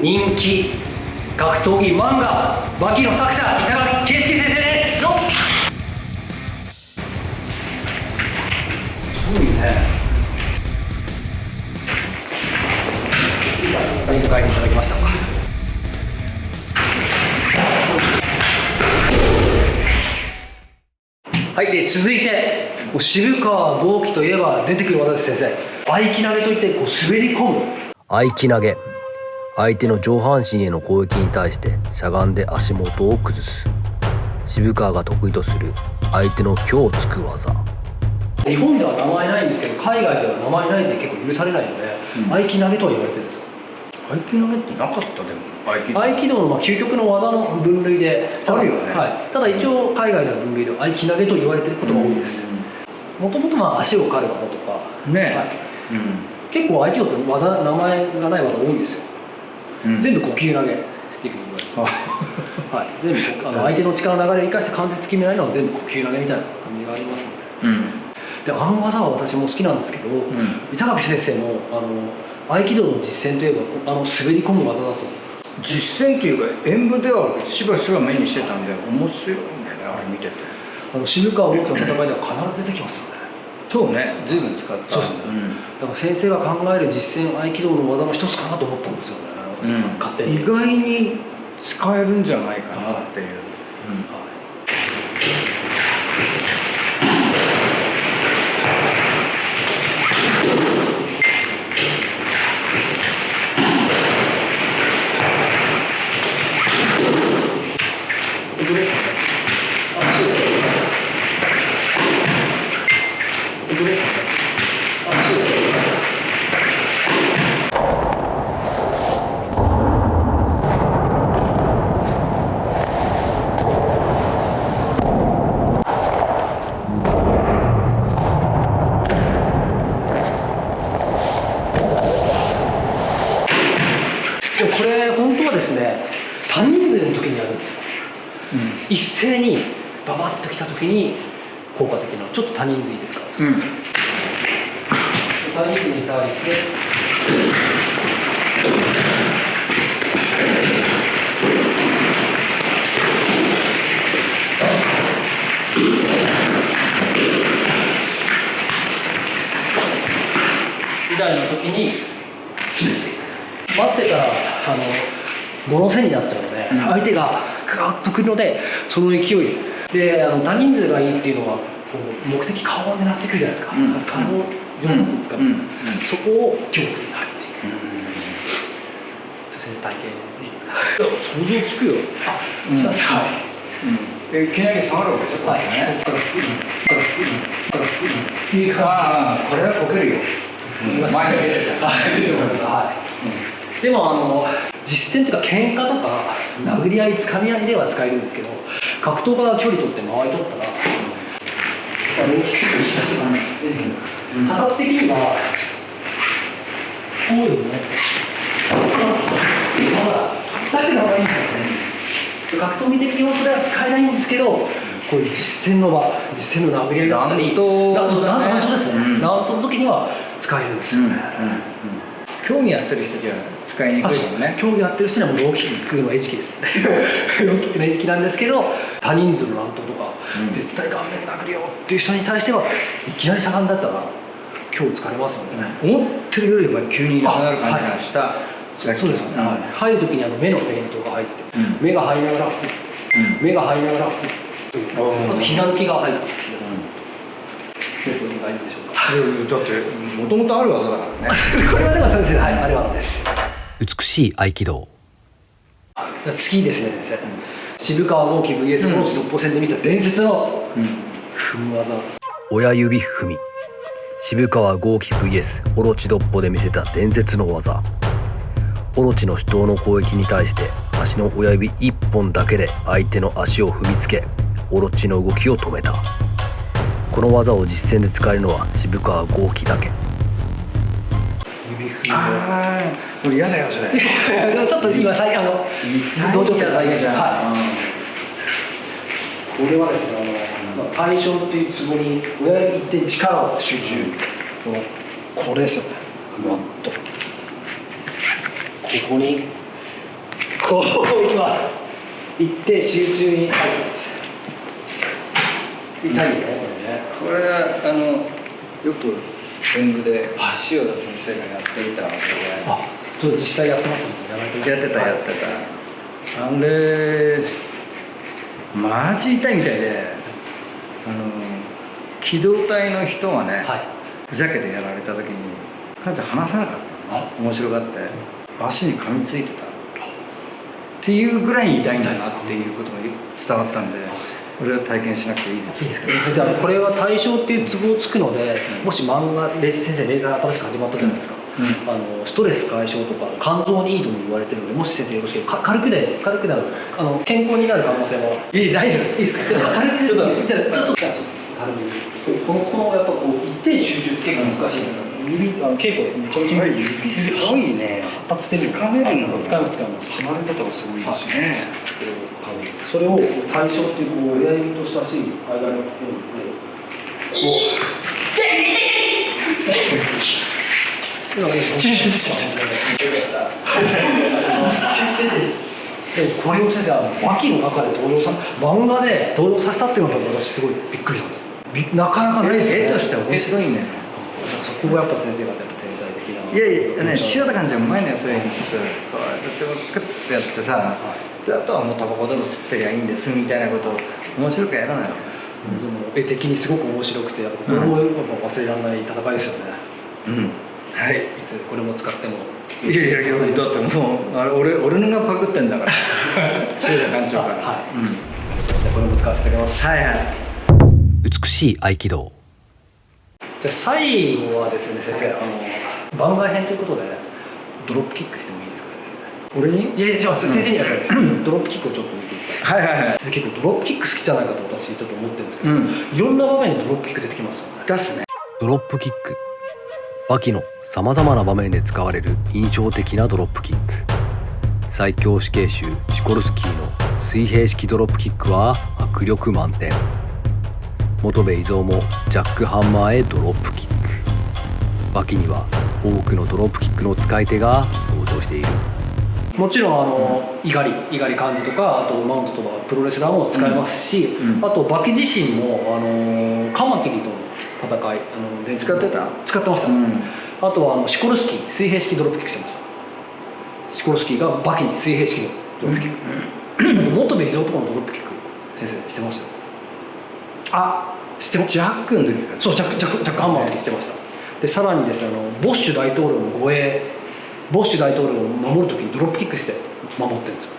人気格闘技漫画「バキ」の作者板垣圭介先生です。すごいね。書いていただきました。はい、で続いて渋川剛気といえば出てくる技です。先生、合気投げといって滑り込む。合気投げ、相手の上半身への攻撃に対してしゃがんで足元を崩す。渋川が得意とする相手の強をつく技。日本では名前ないんですけど、海外では名前ないんで結構許されないので、合気投げとは言われてるんですよ。合気投げってなかった。でも合気道の究極の技の分類であるよね。はい、ただ一応海外では分類で合気投げと言われてることが多いです。もともと足を刈る技とかね、はい、結構合気道って名前がない技多いんですよ。全部呼吸投げっていうふうに言われてはい、全部相手の力の流れを生かして関節決めないのは全部呼吸投げみたいな感じがありますので、で技は私も好きなんですけど、板垣先生の合気道の実践といえば滑り込む技だと。実践というか演舞ではしばしば目にしてたんで面白いんだよね、あれ見てて。渋川剛気の戦いでは必ず出てきますよね。そうね、随分使った。そうですね、だから先生が考える実践合気道の技の一つかなと思ったんですよね、勝手に。意外に使えるんじゃないかなっていう。でもこれ本当はですね、多人数の時にやるんですよ。一斉にババッと来た時に効果的な。ちょっと多人数いいですか。多人数に対してみたいな時に詰めていく。待ってたら5の線になっちゃうので、相手がガーッとくるので、その勢いで多人数がいいっていうのは目的顔を狙ってくるじゃないですか。顔を上手に使う、そこを強打に入っていく。女性の体型でいいですか。想像つくよ。つきます。はい。いきなり下がるわけですよ。はい。これはこけるよ。前に出てた。はい。でも実践というか喧嘩とか殴り合いつかみ合いでは使えるんですけど、格闘家が距離取って間合い取ったら大きくする形的にはこういうね、だけの方がいいんですよね。格闘技的要素では使えないんですけど、こういう実践の場、実践の殴り合いだったり、乱闘ですね。乱闘の時には使えるんですよね。競技やってる人じゃ使いにくいもんね。競技やってる人にはもうローキックの餌食ですよね。ローキックの餌食なんですけど、多人数の乱闘とか、絶対顔面殴るよっていう人に対してはいきなり盛んだったら今日疲れますよね。思ってるよりも急になくなる感じがした。そうですよね。入る時に目のフェイントが入って、目が入りながら目が入りながら、あと膝抜きが入るんですけど、先生理解でしょうか。だってもともとある技だからね。これはでも先生、はい、ある技です。美しい合気道。次ですね、先生。渋川剛気 VS 大内独歩戦で見た伝説の踏む技。親指踏み。渋川剛気 VS オロチ独歩で見せた伝説の技。オロチの主刀の攻撃に対して足の親指1本だけで相手の足を踏みつけ、オロチの動きを止めた。この技を実践で使えるのは渋川剛気だけ。指踏み。これ嫌だよそれ。でもちょっと今同調性の再現じゃない。これはですね、対象というツボに親指一点力を集中。これですよね。ぐわっと。ここにこういきます。行って集中に入ってます。痛いね、これね。これはよく演舞で塩田先生がやっていたわけで、あ、ちょっと実際やってますもんね。やってた。あれマジ痛いみたいで、機動隊の人がね、ふざけてやられた時に彼女離さなかったの。面白がって足に噛みついてたっていうぐらいに痛いんだなっていうことが伝わったんで、俺は体験しなくていいです。先生、これは対象っていうツボをつくので、もし漫画先生連載新しく始まったじゃないですか、ストレス解消とか肝臓にいいとも言われてるので、もし先生よろしければ軽くで健康になる可能性も大丈夫、いいですか。軽くちょっと軽めに、このやっぱこう一点集中って結構難しいんですよ。稽古でめちゃめちゃ指すごいね、発達してる。掴めるの使います離れ方がすごいですね。それを対象っていうこう親指と人差し指の間にこでもこれを先生秋の中で登場漫画で登場させたっていうのが私すごいびっくりしたんですよ。なかなかないですよね。絵として面白いね。そこがやっぱ先生が天才的な。いや塩田感じはうまいのよ、そういう演出。こうやってクッてやってさ、であとはもうタバコでも吸ってりゃいいんですみたいなことを面白くやらないの。でも絵的にすごく面白くて、これもやっぱ忘れられない戦いですよね。はい。これも使っても。いやだってもう俺のがパクってんだから。塩田館長から。はい。これも使わせていただきます。美しい合気道。じゃあ最後はですね、先生、番外編ということでドロップキックしてもいいですか、先生。俺に？いや先生にはです。ドロップキックをちょっと見ていただいて。結構ドロップキック好きじゃないかと私ちょっと思ってるんですけど、いろんな場面でドロップキック出てきますよね。出すね。ドロップキック。バキのさまざまな場面で使われる印象的なドロップキック。最強死刑囚シコルスキーの水平式ドロップキックは迫力満点。本部伊蔵もジャックハンマーへドロップキック。バキには多くのドロップキックの使い手が登場している。もちろん猪狩漢字とか、あとマウントとかプロレスラーも使えますし、あとバキ自身もカマキリとの戦い使ってました、あとはシコルスキー水平式ドロップキックしてました。シコルスキーがバキに水平式のドロップキック、あと元部伊蔵とかのドロップキック先生してましたよ。知ってます。ジャックの時から。そう、ジャックハンマーの時してました。でさらにですね、ボッシュ大統領の護衛、ボッシュ大統領を守る時にドロップキックして守ってるんですよね。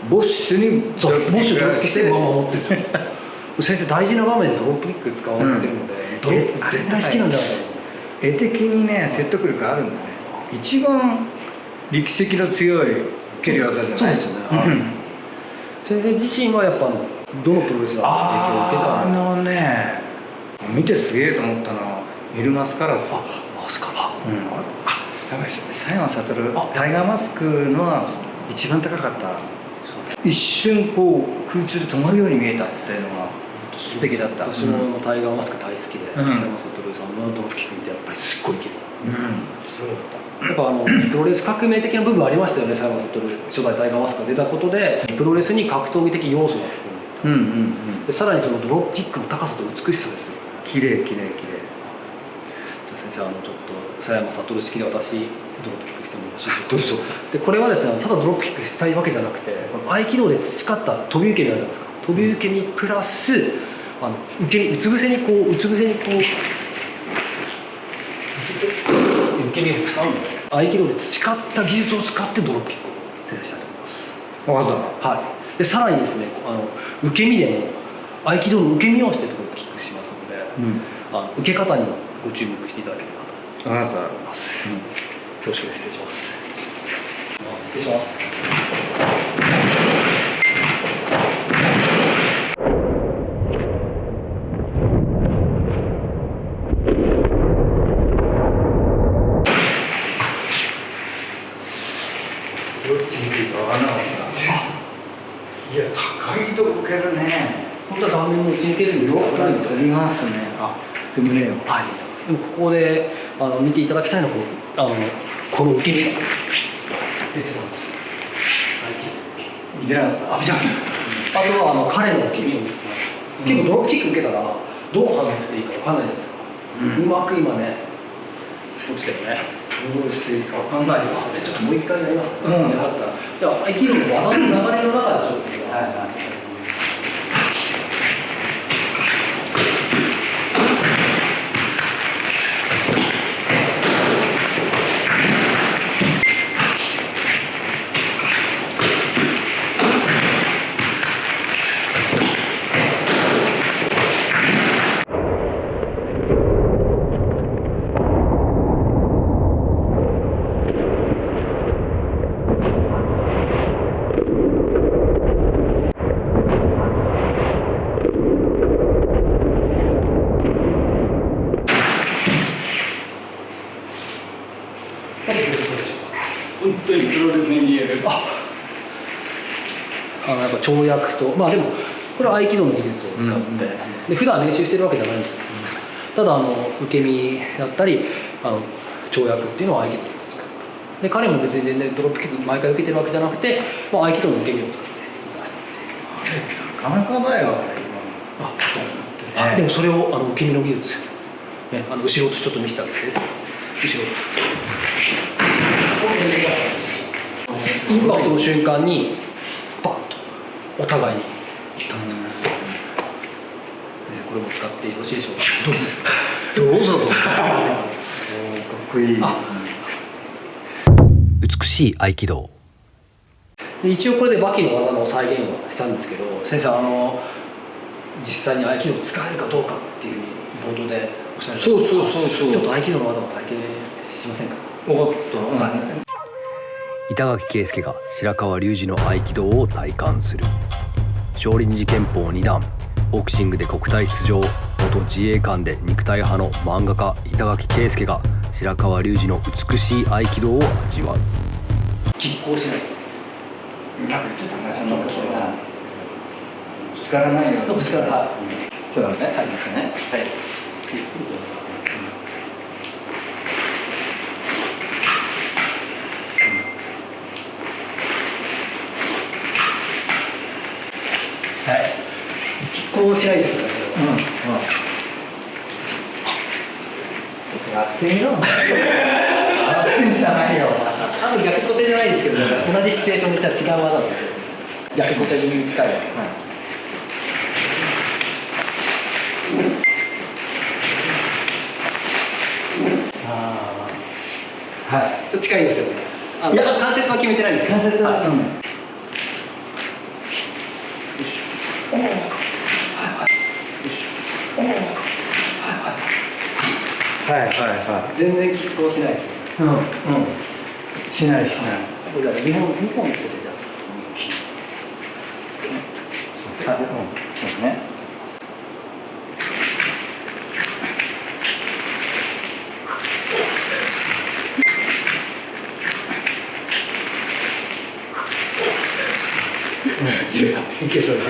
ボッシュにドロップキックして守ってるんですよ。先生大事な場面でドロップキック使われてるので、ドロップ絶対好きなんじゃないかと。絵的にね説得力あるんだね。一番力石の強い蹴り技じゃない。そうですよね。先生自身はやっぱどのプロレスラーの影響を受けた見てすげえと思ったのはミル・マスカラス。マスカラ。やばいですね。佐山悟タイガーマスクのは一番高かった。一瞬こう空中で止まるように見えたっていうのが素敵だった。私もタイガーマスク大好きで、佐山悟さんのドロップキック見てやっぱりすっごい綺麗。そうだった。やっぱプロレス革命的な部分ありましたよね。佐山悟初代タイガーマスクが出たことでプロレスに格闘技的要素が含まれた。でさらにそのドロップキックの高さと美しさですよ。綺麗。じゃあ先生ちょっと佐山悟式で私ドロップキックしてもよろしいですか。どうぞ。でこれはですね、ただドロップキックしたいわけじゃなくて、合気道で培った飛び受け身あるじゃないですか。飛び受け身プラス受け身うつ伏せにこう受け身を使うので、合気道で培った技術を使ってドロップキックを先生したいと思います。分かった。はい。でさらにですね、受け身でも合気道の受け身をしてドロップキックしますので、受け方にもご注目していただければと思います。恐縮です。失礼します。失礼します。どっち見ていいか分からなかった。いや高いとこ受けるね。本当は顔面も打ち抜けるんですけど、取りますね。でもね、でもここで見ていただきたいのはこの受け身が出てたんですよ。合見てなかった。見てなかったです。あとは彼の受け身を結構ドロップキック受けたらどう反応していいか分かんないじゃないですか、うまく今ね落ちてるね。どうしていいかわかんないです。じゃあちょっともう一回やりますか、よかったら。じゃあ合気道の技の流れの中でちょっと、はいはい、本当にプロレスに見える。やっぱ跳躍と、まあでもこれは合気道の技術を使って、で普段練習してるわけじゃないんですよ、ただ受け身だったり跳躍っていうのは合気道で使ったで、彼も別に全然ドロップキック毎回受けてるわけじゃなくて、まあ、合気道の受け身を使ってなかなかだよあれ。でもそれを受け身の技術、ね、後ろとちょっと見せてあげて、後ろインパクトの瞬間にスパッとお互いにいったんですよ。これも使ってよろしいでしょうか。どうぞどうぞ。かっこいい。美しい合気道。で一応これでバキの技の再現はしたんですけど、先生実際に合気道を使えるかどうかっていうボードでおっしゃる。そう。ちょっと合気道の技を体験しませんか。分かった。板垣圭介が白川龍二の合気道を体感する。少林寺拳法2段、ボクシングで国体出場、元自衛官で肉体派の漫画家板垣圭介が白川龍二の美しい合気道を味わう。拮抗しない。なんか言ってたね、そんなことは。ぶつからないよ。ぶつからない。そうだね。はい。はい。拮抗しないですよね。やってみろ。やってんじゃないよ。逆固定じゃないですけど、同じシチュエーションでじゃあ違う技なんですよ。逆固定に近い。ちょっと近いですよね。関節は決めてないんですけど。関節は。全然拮抗しないですよ。しない。じゃあ2本ってじゃあ。そうですね。いけそう。ちょっ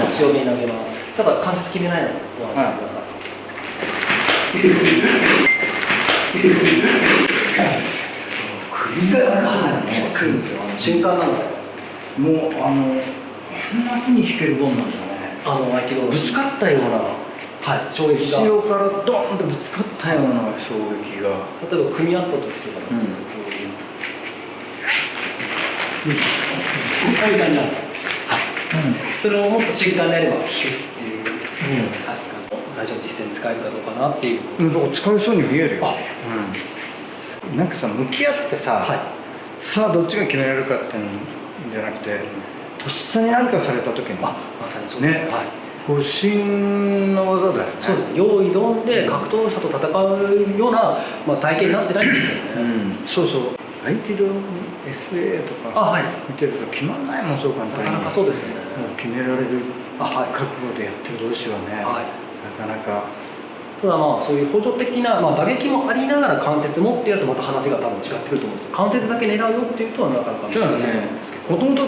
と強めに投げます。ただ関節決めないのでご安心ください。首が来るんですよ。瞬間なので。もうこんな風に弾けるもんなんだね。合気道ぶつかったような。衝撃が。後ろからドーンとぶつかったような衝撃が。例えば組み合った時とかだとこういう感じなんですよ。それをもっと瞬間でやればヒュッっていう、最初の実践使えるかどうかなっていう。使えそうに見えるよ。なんかさ、向き合ってさ、さあどっちが決められるかっていうんじゃなくて、とっさに何かされた時に、まさにそうですね。護身の技だよね。そうです。用意ドンで格闘者と戦うような体験になってないんですよね。そう。合気道 SA とか見てると決まんないもん、そう簡単に。なかなかそうですよね。もう決められる覚悟でやってる同士はね、なかなか。ただそういう補助的な、打撃もありながら関節もってやるとまた話が多分違ってくると思うんですけど、関節だけ狙うよっていうとはなかなか難しいと思うんですけど、もともと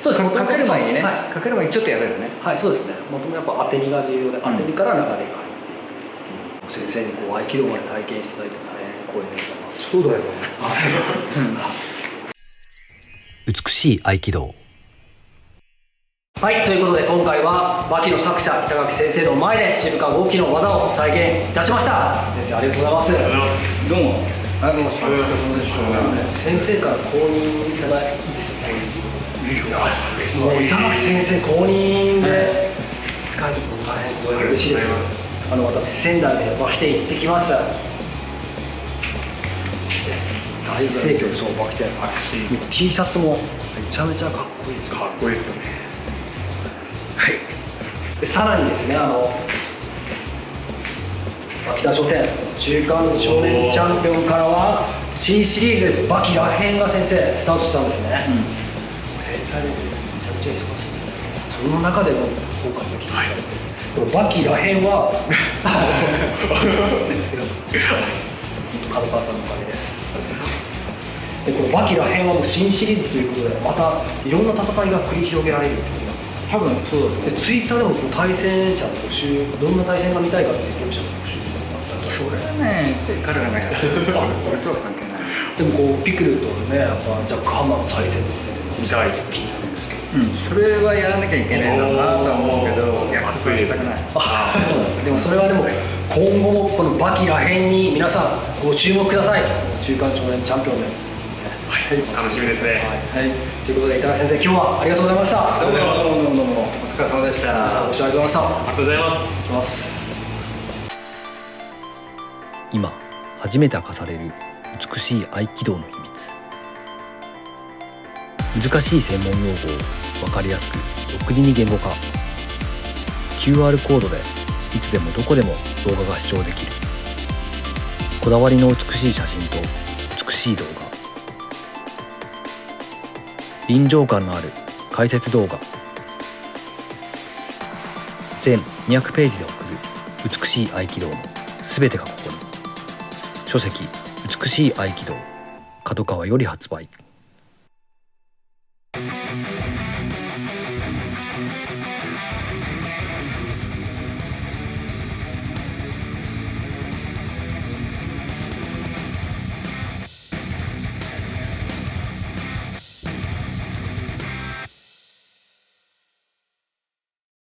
そうですね、かける前にね、かける前にちょっとやるよね。そうですね。もともとやっぱ当て身が重要で、当て身から流れが入っていく。先生に合気道まで体験していただいて大変光栄でございます。そうだよ。美しい合気道。はい、ということで今回はバキの作者板垣先生の前で渋川豪輝の技を再現いたしました。先生ありがとうございます。どうも。先生から公認いただいていいですよね。もう板垣先生公認で使えるの大変嬉しいです。私仙台でバキ店行ってきました。大盛況でそうバキ店。T シャツもめちゃめちゃかっこいいです。かっこいいですよね。はい。でさらにですね、秋田書店週刊少年チャンピオンからは新シリーズバキらへんが先生スタートしたんですね。連載でめちゃくちゃ忙しい。その中でも今回が来て、このバキらへんは角川さんのおかげです。でこのバキらへんはもう新シリーズということでまたいろんな戦いが繰り広げられると思います。多分そうだと思う。でツイッターでもこう対戦者の募集、どんな対戦が見たいかっていう業者の募集とかあったら、それはね彼らがやる。俺とは関係ない。でもこうピクルとねやっぱジャックハンマーの再戦とか全然見たい気になるんですけど、それはやらなきゃいけないのかなとは思うけど約束はしたくない。そうなんです。でもそれはでも今後もこのバキらへんに皆さんご注目ください。週刊少年チャンピオンで。はい、楽しみですね。はい、ということで板垣先生今日はありがとうございました。どうもお疲れ様でした。ご視聴ありがとうございました。ありがとうございます。失礼します。今初めて明かされる美しい合気道の秘密。難しい専門用語を分かりやすく独自に言語化。 QR コードでいつでもどこでも動画が視聴できる。こだわりの美しい写真と美しい動画、臨場感のある解説動画、全200ページで送る美しい合気道のすべてがここに。書籍美しい合気道、角川より発売。